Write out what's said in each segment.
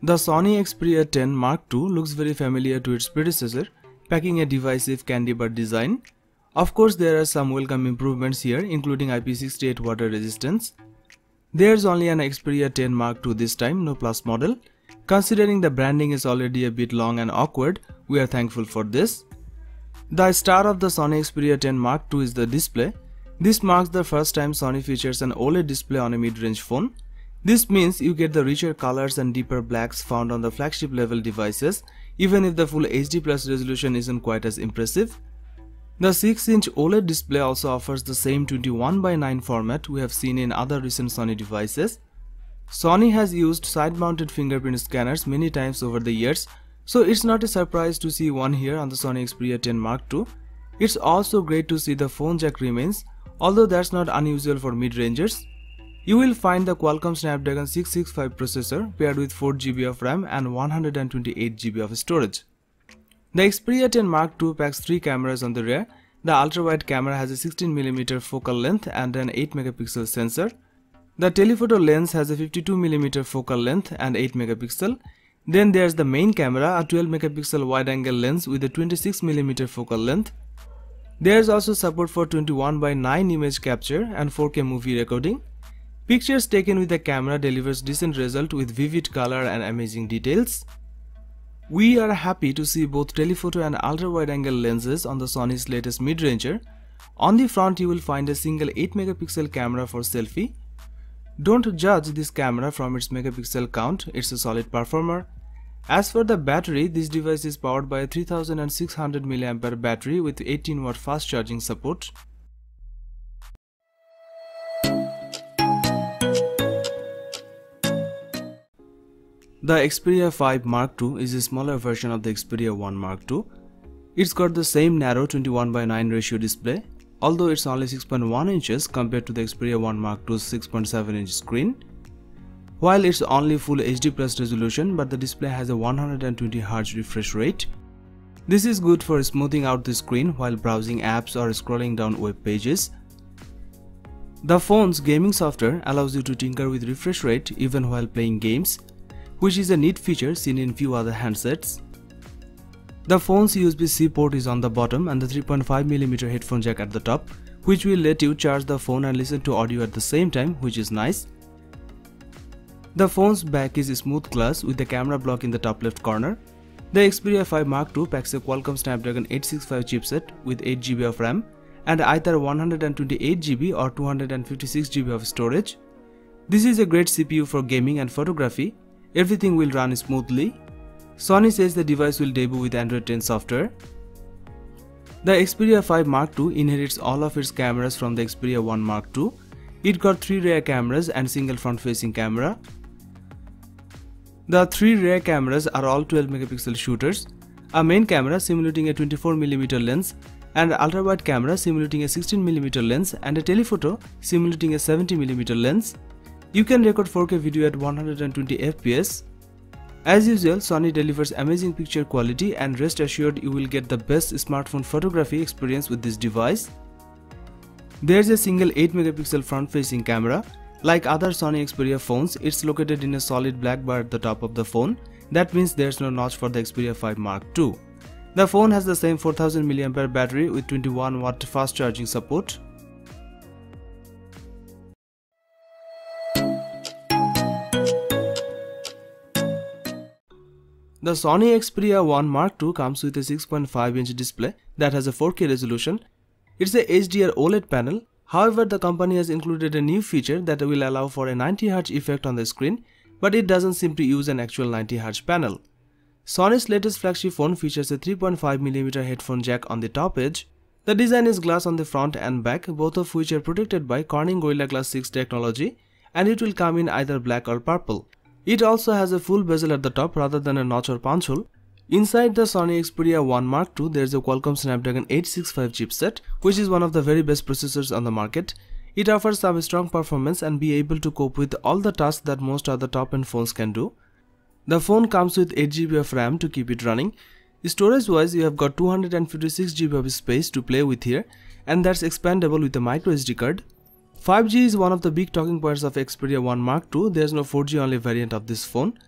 The Sony Xperia 10 Mark II looks very familiar to its predecessor, packing a divisive candy bar design. Of course, there are some welcome improvements here, including IP68 water resistance. There's only an Xperia 10 Mark II this time, no Plus model. Considering the branding is already a bit long and awkward, we are thankful for this. The star of the Sony Xperia 10 Mark II is the display. This marks the first time Sony features an OLED display on a mid-range phone. This means you get the richer colors and deeper blacks found on the flagship level devices, even if the full HD Plus resolution isn't quite as impressive. The 6-inch OLED display also offers the same 21:9 format we have seen in other recent Sony devices. Sony has used side-mounted fingerprint scanners many times over the years, so it's not a surprise to see one here on the Sony Xperia 10 Mark II. It's also great to see the phone jack remains, although that's not unusual for mid-rangers. You will find the Qualcomm Snapdragon 665 processor paired with 4GB of RAM and 128GB of storage. The Xperia 10 Mark II packs 3 cameras on the rear. The ultra-wide camera has a 16mm focal length and an 8MP sensor. The telephoto lens has a 52mm focal length and 8MP. Then there's the main camera, a 12MP wide-angle lens with a 26mm focal length. There's also support for 21:9 image capture and 4K movie recording. Pictures taken with the camera delivers decent result with vivid color and amazing details. We are happy to see both telephoto and ultra-wide-angle lenses on the Sony's latest mid-ranger. On the front you will find a single 8MP camera for selfie. Don't judge this camera from its megapixel count, it's a solid performer. As for the battery, this device is powered by a 3600 mAh battery with 18W fast charging support. The Xperia 5 Mark II is a smaller version of the Xperia 1 Mark II. It's got the same narrow 21:9 ratio display, although it's only 6.1 inches compared to the Xperia 1 Mark II's 6.7 inch screen. While it's only full HD Plus resolution, but the display has a 120Hz refresh rate. This is good for smoothing out the screen while browsing apps or scrolling down web pages. The phone's gaming software allows you to tinker with refresh rate even while playing games, which is a neat feature seen in few other handsets. The phone's USB-C port is on the bottom and the 3.5mm headphone jack at the top, which will let you charge the phone and listen to audio at the same time, which is nice. The phone's back is smooth glass with the camera block in the top left corner. The Xperia 5 Mark II packs a Qualcomm Snapdragon 865 chipset with 8GB of RAM and either 128GB or 256GB of storage. This is a great CPU for gaming and photography. Everything will run smoothly. Sony says the device will debut with Android 10 software. The Xperia 5 Mark II inherits all of its cameras from the Xperia 1 Mark II. It got 3 rear cameras and single front-facing camera. The 3 rear cameras are all 12MP shooters, a main camera simulating a 24mm lens, and an ultra-wide camera simulating a 16mm lens, and a telephoto simulating a 70mm lens. You can record 4K video at 120fps. As usual, Sony delivers amazing picture quality, and rest assured you will get the best smartphone photography experience with this device. There's a single 8MP front-facing camera. Like other Sony Xperia phones, it's located in a solid black bar at the top of the phone. That means there's no notch for the Xperia 5 Mark II. The phone has the same 4000 mAh battery with 21W fast charging support. The Sony Xperia 1 Mark II comes with a 6.5-inch display that has a 4K resolution. It's a HDR OLED panel. However, the company has included a new feature that will allow for a 90Hz effect on the screen, but it doesn't seem to use an actual 90Hz panel. Sony's latest flagship phone features a 3.5mm headphone jack on the top edge. The design is glass on the front and back, both of which are protected by Corning Gorilla Glass 6 technology, and it will come in either black or purple. It also has a full bezel at the top rather than a notch or punch hole. Inside the Sony Xperia 1 Mark II, there is a Qualcomm Snapdragon 865 chipset, which is one of the very best processors on the market. It offers some strong performance and be able to cope with all the tasks that most other top-end phones can do. The phone comes with 8GB of RAM to keep it running. Storage wise, you have got 256GB of space to play with here, and that's expandable with a microSD card. 5G is one of the big talking points of Xperia 1 Mark II. There's no 4G only variant of this phone.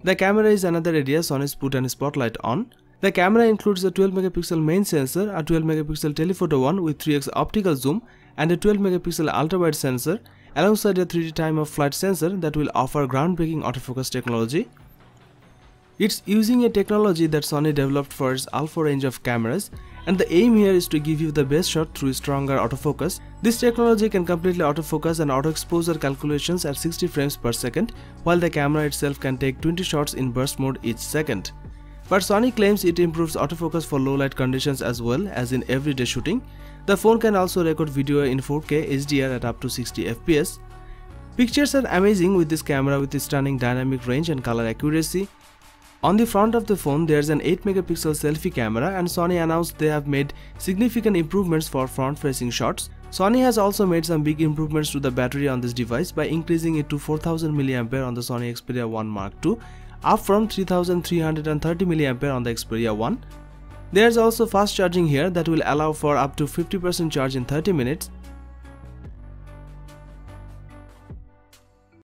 The camera is another area Sony's put a spotlight on. The camera includes a 12 megapixel main sensor, a 12 megapixel telephoto one with 3x optical zoom, and a 12 megapixel ultra-wide sensor, alongside a 3D time-of-flight sensor that will offer groundbreaking autofocus technology. It's using a technology that Sony developed for its alpha range of cameras, and the aim here is to give you the best shot through stronger autofocus. This technology can completely autofocus and auto exposure calculations at 60 frames per second, while the camera itself can take 20 shots in burst mode each second. But Sony claims it improves autofocus for low light conditions as well as in everyday shooting. The phone can also record video in 4K HDR at up to 60 FPS. Pictures are amazing with this camera with its stunning dynamic range and color accuracy. On the front of the phone, there's an 8 megapixel selfie camera, and Sony announced they have made significant improvements for front-facing shots. Sony has also made some big improvements to the battery on this device by increasing it to 4000 mAh on the Sony Xperia 1 Mark II, up from 3330 mAh on the Xperia 1. There's also fast charging here that will allow for up to 50% charge in 30 minutes.